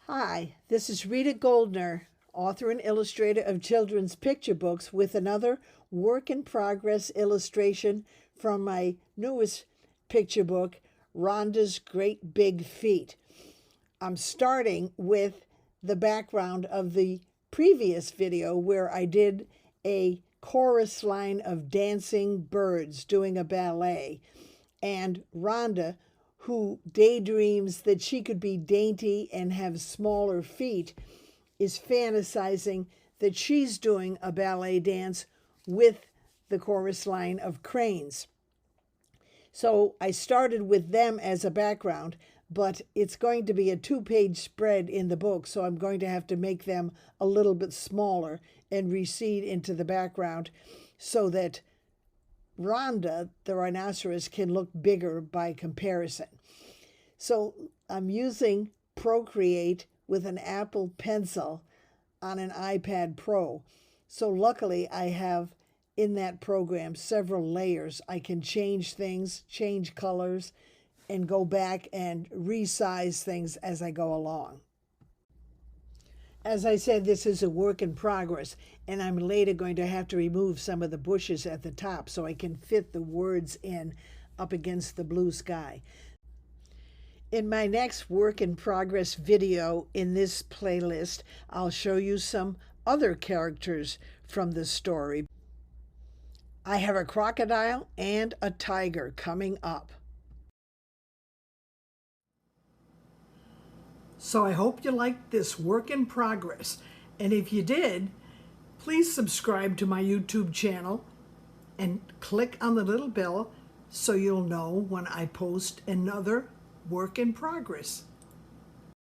Hi, this is Rita Goldner, author and illustrator of children's picture books, with another work-in-progress illustration from my newest picture book, Rhonda's Great Big Feet. I'm starting with the background of the previous video where I did a chorus line of dancing birds doing a ballet, and Rhonda, who daydreams that she could be dainty and have smaller feet, is fantasizing that she's doing a ballet dance with the chorus line of cranes. So I started with them as a background, but it's going to be a 2-page spread in the book, so I'm going to have to make them a little bit smaller and recede into the background so that Rhonda, the rhinoceros, can look bigger by comparison. So I'm using Procreate with an Apple Pencil on an iPad Pro. So luckily I have in that program several layers. I can change things, change colors, and go back and resize things as I go along. As I said, this is a work in progress, and I'm later going to have to remove some of the bushes at the top so I can fit the words in up against the blue sky. In my next work in progress video in this playlist, I'll show you some other characters from the story. I have a crocodile and a tiger coming up. So I hope you liked this work in progress, and if you did, please subscribe to my YouTube channel and click on the little bell so you'll know when I post another work in progress.